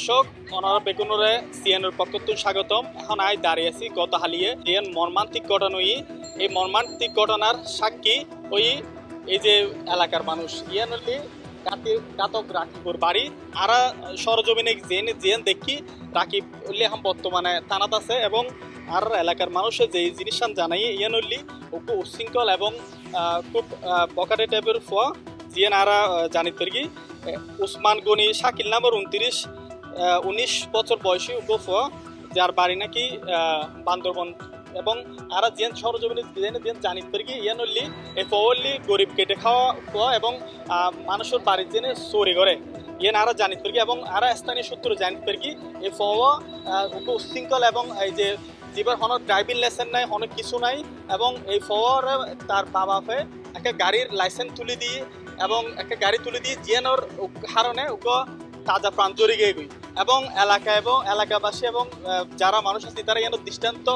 দর্শক অনারা বেগুনরে সিএনের পক্ষতুন স্বাগতম। এখন আই দাঁড়িয়ে আছি গত হালিয়ে যেন মর্মান্তিক ঘটনা এই মর্মান্তিক ঘটনার সাক্ষী ওই এই যে এলাকার মানুষ ইয়ান হলি কাতক রাকিবুর বাড়ি আরা সরজমিনে জেন দেখি রাকিব হলি এখন বর্তমানে থানাত আছে এবং আর এলাকার মানুষের যে জিনিস জানাই ইয়ান হলি ওকে উশৃঙ্খল এবং খুব বকাটে টাইপের ফোয়া জিয়ান আরা জানিত পারি উসমান গনি শাকিল নামের 19 বছর বয়সী উপফোয়া যার বাড়ি নাকি বান্দরবন এবং আরা জেন সরজমিনে জেন জানিত পারি ইয়ান হলি এই ফলি গরিব কেটে খাওয়া এবং মানুষের বাড়ির জেনে চুরি করে ইয়ান আরা জানিত পারি এবং আরা স্থানীয় সূত্র জানিত পারি এই ফওয়া উশৃঙ্খল এবং এই যে যেবার হন ড্রাইভিং লাইসেন্স নাই অনেক কিছু নাই এবং এই ফওয়ার তার বাবাকে একটা গাড়ির লাইসেন্স তুলে দিয়ে এবং একটা গাড়ি তুলে দিয়ে জিয়ানোর কারণে ওকে তাজা প্রাণ জড়ি গিয়ে গই এবং এলাকাবাসী এবং যারা মানুষ আছে তারা যেন দৃষ্টান্ত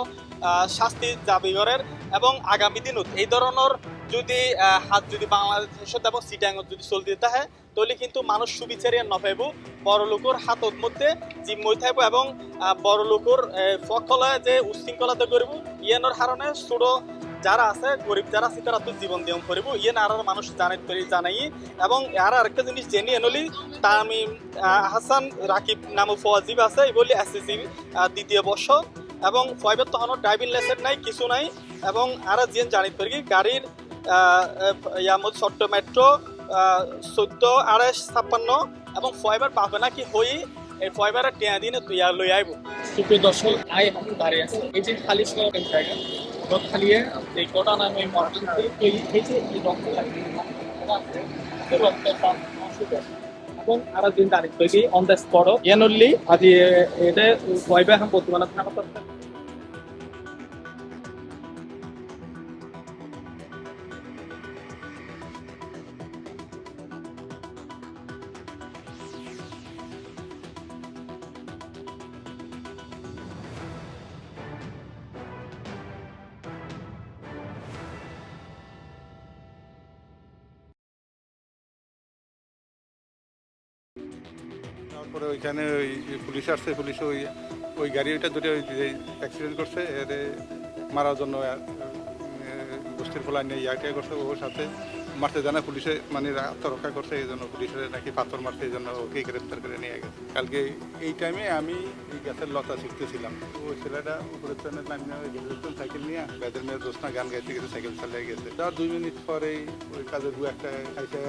শাস্তি দাবি করেন এবং আগামী দিনত এই ধরনের যদি বাংলাদেশের এবং সিটাঙত যদি চলতে থাকে তাহলে কিন্তু মানুষ সুবিচারিয়া নপাইব বড় লোকের হাতত মধ্যে জিম্মই থাকব এবং বড় লোকের ফকলে যে উশৃঙ্খলতা করব ইয়ানোর কারণে ছোট যারা আছে গরিব যারা আছে তারা তো জীবন দিয়ম করব ইয়ে আর মানুষ জানাই এবং আর আরেকটা জিনিস জেনে এনলি তামিম হাসান রাকিব নামে ফওয়াজিব আছে এই বলি এসএসসি দ্বিতীয় বর্ষ এবং ফয়বের তখন ড্রাইভিং লাইসেন্স নাই কিছু নাই এবং আর জেন জানিত পারি গাড়ির ইয়ামত ছোট্ট মেট্রো 14-28-56 এবং ফয়বার পাবে নাকি হই এই ফয়বারের টিয়া দিনে তুইয়া লই আইব। সুপ্রিয় দর্শক আই এখন দাঁড়িয়ে আছে এই যে খালি সড়কের জায়গা খালিয়ে এই গোটা নামে এই যে এই রক্ত এবং আরো দিন দাঁড়িয়ে তৈরি অন দ্য স্পট ইয়ানলি আজ এটা ফয়বা এখন বর্তমানে থানা তারপরে ওইখানে ওই পুলিশ আসছে, পুলিশ ওই গাড়ি ওইটা দুটো অ্যাক্সিডেন্ট করছে, এর মারার জন্য গোষ্ঠীর ফলায় নিয়ে ইয়াটিয়া করছে, ওর সাথে মারতে জানা পুলিশে মানে আত্মরক্ষা করছে, এই জন্য পুলিশের নাকি পাথর মারছে, এই জন্য ওকেই গ্রেপ্তার করে নিয়ে গেছে। কালকে এই টাইমে আমি এই গাছের লতা শিখতেছিলাম, ওই ছেলেটা উপরের ট্রেনের নামিয়ে সাইকেল নিয়ে বেদের মেয়ের দোষনা গান গাইতে গেছে, সাইকেল চালিয়ে গেছে। তার 2 মিনিট পরেই ওই কাজের একটা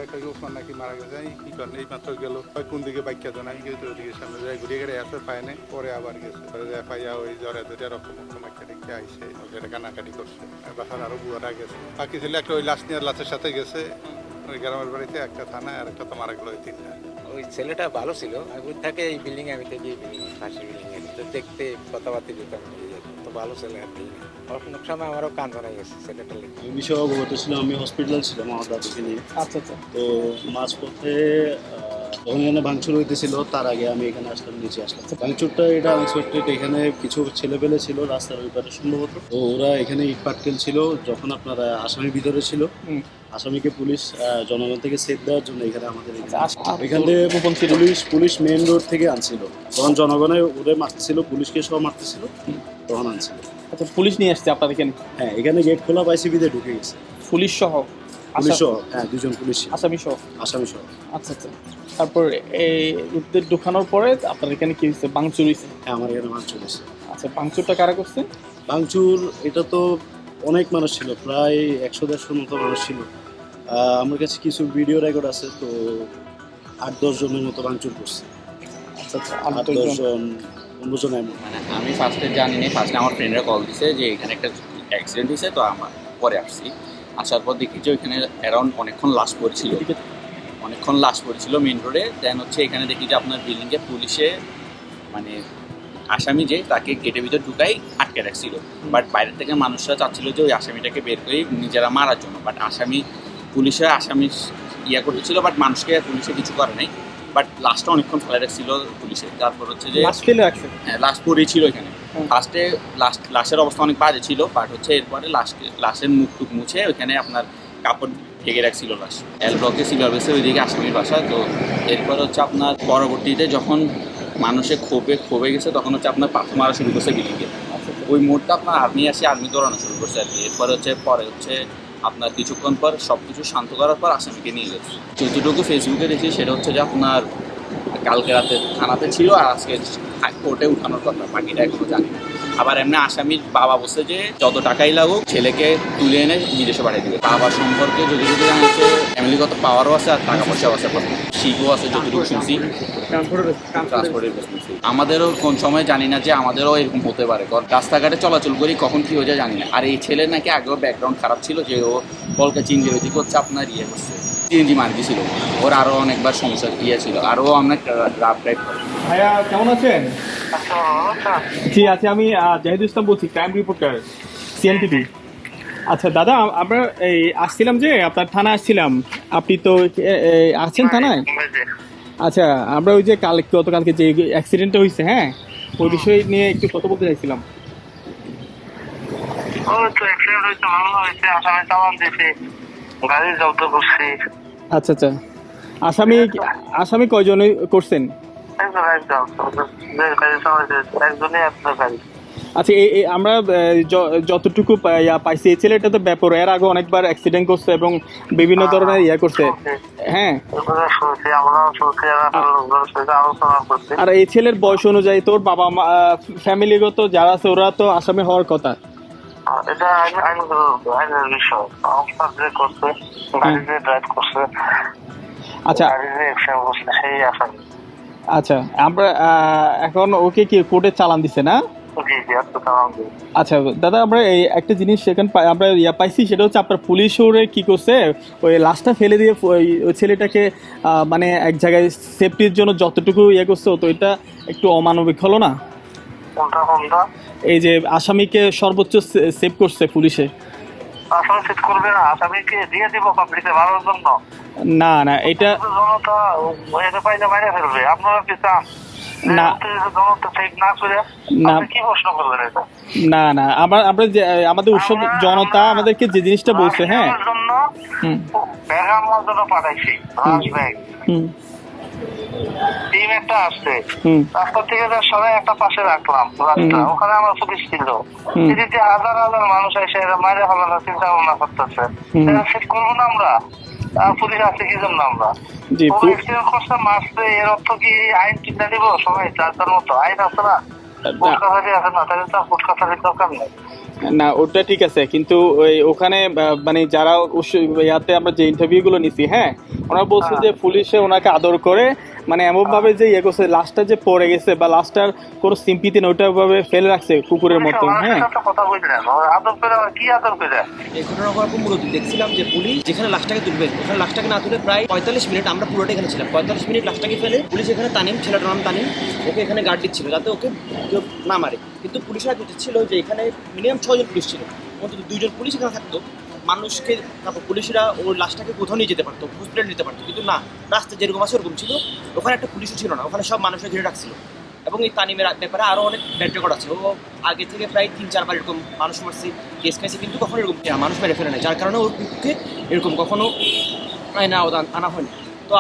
খাইছে ওসমান নাকি মারা গেছে। কি করেন এই মাত্র গেল, কোন দিকে বাইক কেন আমি গেছি, ওদিকে সামনে যায় ঘুরিয়ে গেড়ে আসে পায়নি, পরে আবার গেছে, পরে যায় পাইয়া ওই জ্বরে দুটা রক্ত মাখা রেখে আইসে, ওটা কানাকাটি করছে, বাসার আরো বুয়ারা গেছে। বাকি ছেলে একটা ওই লাশ নিয়ে লাশের সাথে গেছে ওই গ্রামের বাড়িতে, একটা থানা আর একটা তো মারা গেল, ওই 3টা। ওই ছেলেটা ভালো ছিল, আমি থাকে এই বিল্ডিং আমি থেকে এই বিল্ডিং ফাঁসি বিল্ডিং তো দেখতে কথাবার্তা যেতাম, তো ভালো ছেলে আর কি। অনেক সময় আমারও কান বানাই গেছে ছেলেটা লেগে। এই বিষয়ে অবগত ছিল, আমি হসপিটাল ছিলাম আমার দাদুকে নিয়ে। আচ্ছা আচ্ছা। তো মাঝপথে যখন এখানে ভাঙচুর হইতেছিল তার আগে আমি এখানে আসলাম, নিচে আসলাম। ভাঙচুরটা এটা আনএক্সপেক্টেড, এখানে কিছু ছেলেপেলে ছিল রাস্তার ওই পারে সম্ভবত, তো ওরা এখানে ইট পাটকেল ছিল। যখন আপনারা আসামি ভিতরে ছিল, আসামিকে পুলিশ জনগণ থেকে সেফ দেওয়ার জন্য এখানে আমাদের এখান থেকে পুলিশ মেইন রোড থেকে আনছিল। তখন জনগণে ওরে মারতেছিল, পুলিশকে সহ মারতেছিল, তখন আনছিল। আচ্ছা, পুলিশ নিয়ে আসছে আপনার এখানে? হ্যাঁ, এখানে গেট খোলা পাইসিবিতে ঢুকে গেছে পুলিশ সহ? হ্যাঁ, 2 জন পুলিশ, আসামি সহ। আচ্ছা আচ্ছা। তারপর এই ঢুকানোর পরে আপনার এখানে কি হয়েছে? ভাঙচুর হয়েছে? হ্যাঁ, আমার এখানে ভাঙচুর হয়েছে। আচ্ছা, ভাঙচুরটা কারা করছে? ভাঙচুর এটা তো অনেক মানুষ ছিল, প্রায় 100-150 মতো মানুষ ছিল। আমার কাছে কিছু ভিডিও রেকর্ড আছে, তো 8-10 জনের মতো ভাঙচুর করছে। আচ্ছা আচ্ছা, 8-10 জন 15 জন এমন। মানে আমি ফার্স্টে জানিনি, ফার্স্টে আমার ফ্রেন্ডরা কল দিছে যে এখানে একটা অ্যাক্সিডেন্ট হয়েছে, তো আমার পরে আসছি। আসার পর দেখি যে ওইখানে অ্যারাউন্ড অনেকক্ষণ লাশ পড়েছিল মেইন রোডে। দেন হচ্ছে এখানে দেখি যে আপনার বিল্ডিংয়ে পুলিশে মানে আসামি যে তাকে গেটের ভিতর ঢুকাই আটকে রাখছিল, বাট বাইরের থেকে মানুষরা চাচ্ছিল যে ওই আসামিটাকে বের করে নিজেরা মারার জন্য, বাট পুলিশে ইয়া করতেছিল, বাট মানুষকে পুলিশে কিছু করে নাই, বাট লাশটা অনেকক্ষণ ফেলে রাখছিল পুলিশে। তারপর হচ্ছে যে হ্যাঁ, লাশ পড়েই ছিল এখানে। ফার্স্টে লাশের অবস্থা অনেক বাজে ছিল, বাট হচ্ছে এরপরে লাশের মুখ টুক মুছে ওইখানে আপনার কাপড় ঢেকে রাখছিল লাশ। এল ব্লকে সিলভার বেসে ওইদিকে আসামির বাসা। তো এরপর হচ্ছে আপনার পরবর্তীতে যখন মানুষের ক্ষোভে গেছে, তখন হচ্ছে আপনার পাথর মারা শুরু করছে বিল্ডিংয়ে। ওই মুহূর্তে আপনার আর্মি দৌড়ানো শুরু করছে আর কি। পরে হচ্ছে আপনার কিছুক্ষণ পর সব কিছু শান্ত করার পর আসামিকে নিয়ে গেছে। যতটুকু ফেসবুকে দেখি সেটা হচ্ছে যে আপনার কালকে রাতে থানাতে ছিল আর আজকে কোর্টে উঠানোর কথা, বাকিটা এখনো জানি না। আবার এমনি আসামির বাবা বলছে যে যত টাকাই লাগুক ছেলেকে তুলে এনে বিদেশে পাঠিয়ে দেবে। বাবা সম্পর্কে যতটুকু জানছে ফ্যামিলিগত পাওয়ারও আছে আর টাকা পয়সাও আছে, শিখও আছে যতটুকু শুনছি, ট্রান্সপোর্টের বিজনেস। আমাদেরও কোন সময় জানি না যে আমাদেরও এরকম হতে পারে, কারণ রাস্তাঘাটে চলাচল করি কখন কী হয়ে যায় জানি না। আর এই ছেলের নাকি আগেও ব্যাকগ্রাউন্ড খারাপ ছিল, যে ও কলকা চিনজি করছে আপনার করছে চিনজি মার দিয়েছিল, ওর আরও অনেকবার সমস্যা ছিল, আরও অনেক রাফ টাইপ করে। ভাইয়া কেমন আছেন? জি আছি, আমি জাহিদুল ইসলাম বলছি, ক্রাইম রিপোর্টার সিএনটিভি। আচ্ছা দাদা, আমরা এই আসছিলাম যে আপনার থানায় আসছিলাম, আপনি তো আছেন থানায়? আচ্ছা, আমরা ওই যে গতকালকে যে অ্যাক্সিডেন্টটা হয়েছে, হ্যাঁ, ওই বিষয় নিয়ে একটু কথা বলতে চাইছিলাম। আচ্ছা আচ্ছা, আসামি কয়জন করছেন? আচ্ছা, আমরা যতটুকু পাইছি, এই ছেলেটা তো ব্যাপার, এর আগে অনেকবার অ্যাক্সিডেন্ট করছে এবং বিভিন্ন ধরনের করছে, হ্যাঁ। আর এই ছেলের বয়স অনুযায়ী তোর বাবা মা ফ্যামিলিগত যারা আছে ওরা তো আসামি হওয়ার কথা। আচ্ছা আচ্ছা, আমরা এখন ওকে কি কোর্টে চালান দিছে না? আচ্ছা দাদা, আমরা এই একটা জিনিস সেখানে আমরা পাইছি, সেটা হচ্ছে আপনার পুলিশ ওরে কি করছে, ওই লাশটা ফেলে দিয়ে ওই ছেলেটাকে মানে এক জায়গায় সেফটির জন্য যতটুকু করছে, তো এটা একটু অমানবিক হলো না? এই যে আসামিকে সর্বোচ্চ সেভ করছে পুলিশে। না না, এটা না না, আমরা আমাদের উৎসব জনতা আমাদেরকে যে জিনিসটা বলছে, হ্যাঁ, টিম একটা আসছে, রাস্তা থেকে সবাই একটা পাশে রাখলাম রাস্তা, ওখানে আমার পুলিশ ছিল, হাজার হাজার মানুষ এসে মাইরে ফেলানোর চিন্তা ভাবনা করতেছে, সেট করবো না আমরা? পুলিশ আছে কি জন্য? আমরা মারছে, এর অর্থ কি আইন চিন্তা নিবো সবাই যার যার মতো? আইন আছে না, ফুট কাছারি আছে না, তাহলে তো ফুট কাছারির দরকার নেই। না, ওটা ঠিক আছে, কিন্তু ওখানে মানে যারা ইয়াতে আমরা যে ইন্টারভিউ গুলো নিছি, হ্যাঁ, ওরা বলছে যে পুলিশে ওনাকে আদর করে, মানে এমন ভাবে যে করছে, লাশটা যে পড়ে গেছে বা লাশটার কোনো সিম্পিতি না, ওটা ভাবে ফেলে রাখছে কুকুরের মতো। হ্যাঁ, কথা বললেন আদর করে, কি আদর করে? এই ঘটনা হওয়ার পর মূলত দেখছিলাম যে পুলিশ যেখানে লাশটাকে তুলবে ওখানে লাশটাকে না তুলে প্রায় 45 মিনিট, আমরা পুরোটা এখানে ছিলাম, 45 মিনিট লাশটাকে ফেলে পুলিশ এখানে তানিম, ছেলেটার নাম তানিম, ওকে এখানে গার্ড দিচ্ছিল যাতে ওকে কেউ না মারে। কিন্তু পুলিশরা ছিল যে এখানে মিনিমাম 6 জন পুলিশ ছিল, অন্তত 2 জন পুলিশ এখানে থাকতো, মানুষকে, তারপর পুলিশরা ওর লাশটাকে কোথাও নিয়ে যেতে পারতো, হসপিটাল নিতে পারতো, কিন্তু না, রাস্তা যেরকম আছে ওরকম ছিল, ওখানে একটা পুলিশও ছিল না, ওখানে সব মানুষরা ঘিরে রাখছিল। এবং এই তানিমের ব্যাপারে আরও অনেক ব্যাড রেকর্ড আছে, ও আগে থেকে প্রায় 3-4 বার এরকম মানুষ মারছে, কেস খাইছে, কিন্তু কখনো এরকম মানুষ মেরে ফেলে নেয়, যার কারণে ওর পক্ষে এরকম কখনো আইনা আনা হয়নি। তো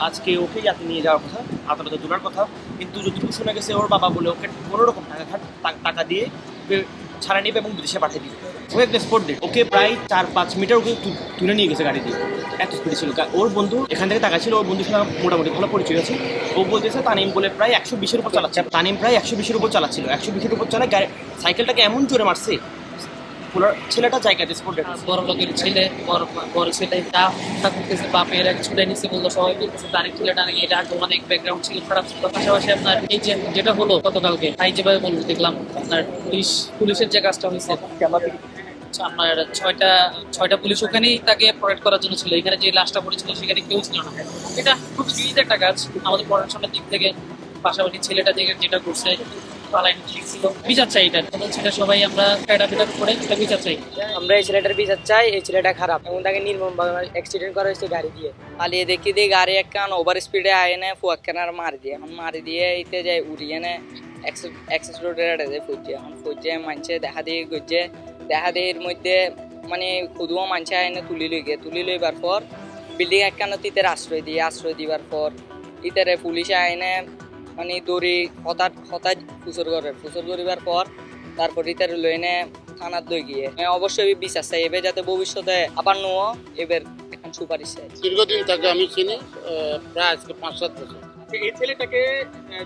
আজকে ওকে যাতে নিয়ে যাওয়ার কথা, আদালতে তোলার কথা, কিন্তু যতটুকু শোনা গেছে ওর বাবা বলে ওকে কোনোরকম টাকা দিয়ে ছাড়া নেবে এবং বিদেশে পাঠিয়ে দিবে। ও একটা স্পোর্ট দিয়ে ওকে প্রায় 4-5 মিটার ওকে তুলে নিয়ে গেছে গাড়ি দিয়ে, এত স্পিডে ছিল। ওর বন্ধু এখান থেকে টাকা ছিল, ওর বন্ধুর সঙ্গে মোটামুটি ভালো পরিচয় আছে। ও বলতেছে তানিম বলে প্রায় 120-এর উপর চালাচ্ছে, তানিম প্রায় 120-এর উপর চালাচ্ছিল, 120-এর উপর চালায় সাইকেলটাকে এমন জোরে মারছে, ছেলেটা জায়গাতে স্পোর্ট। বড় লোকের ছেলে, বড় ছেলে করতেছে, বাপের এক ছুটে নিচ্ছে বললো, সবাই বলতেছে তারিখ ছেলেটা নাকি এটা অনেক ব্যাকগ্রাউন্ড ছিল, খারাপ ছিল। পাশাপাশি আপনার এই যে যেটা হলো গতকালকে, তাই যেভাবে বলবো দেখলাম আপনার পুলিশের যে কাজটা হয়েছে, আপনার ছয়টা পুলিশ ওখানেই তাকে প্রোটেক্ট করার জন্য ছিল, এখানে যে লাশটা পড়েছিল সেখানে কেউ ছিল না। এটা খুব সুবিধা একটা কাজ আমাদের প্রশাসনের দিক থেকে। পাশাপাশি ছেলেটা যেটা করছে বিচার চাই, সেটা সবাই আমরা করে বিচার চাই। আমরা এই ছেলেটার বিচার চাই, এই ছেলেটা খারাপ এবং তাকে নির্মমভাবে অ্যাক্সিডেন্ট করা হয়েছে গাড়ি দিয়ে। পালিয়ে দেখি দিয়ে গাড়ি একখান ওভার স্পিডে আয় না ফুয়াক্কানার মারি দিয়ে এতে যায় উড়িয়ে না অ্যাক্সেস রোডের আড়ে ফুটছে, এখন ফুটছে মানছে দেখা দিয়ে এর মধ্যে মানে খুদুও মানছে আইনে তুলি লইবার পর বিল্ডিং একখান তিতের আশ্রয় দিবার পর ইতারে পুলিশে আইনে মানে দড়ি হঠাৎ ফুসর করিবার পর তারপর ইতার লইনে থানার দই গিয়ে অবশ্যই বিচার চাই এবার যাতে ভবিষ্যতে আবার নো এবার এখন সুপারিশ চাই। দীর্ঘদিন তাকে আমি চিনি, প্রায় আজকে 5-7 বছর। এই ছেলেটাকে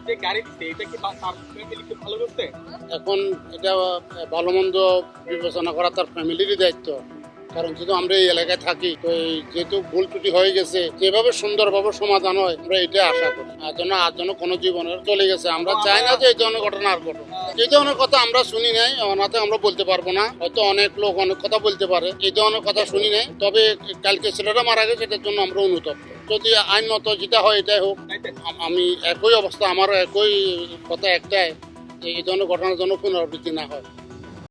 যে গাড়ি দিচ্ছে এটা কি তার ফ্যামিলি কি ভালো করছে? এখন এটা ভালো মন্দ বিবেচনা করা তার ফ্যামিলিরই দায়িত্ব, কারণ যেহেতু আমরা এই এলাকায় থাকি, তো এই যেহেতু ভুল ত্রুটি হয়ে গেছে, যেভাবে সুন্দরভাবে সমাধান হয় আমরা এটা আশা করি। আর জন্য কোনো জীবনের চলে গেছে, আমরা চাই না যে এই ধরনের ঘটনা আর ঘটে। এই ধরনের কথা আমরা শুনি নাই, ওনাতে আমরা বলতে পারবো না, হয়তো অনেক লোক অনেক কথা বলতে পারে, এই ধরনের কথা শুনি নাই। তবে কালকে ছেলেটা মারা গেছে, এটার জন্য আমরা অনুতপ্ত। যদি আইন মতো যেটা হয় এটাই হোক। আমি একই অবস্থা, আমারও একই কথা একটাই, এই ধরনের ঘটনার জন্য পুনরাবৃত্তি না হয়।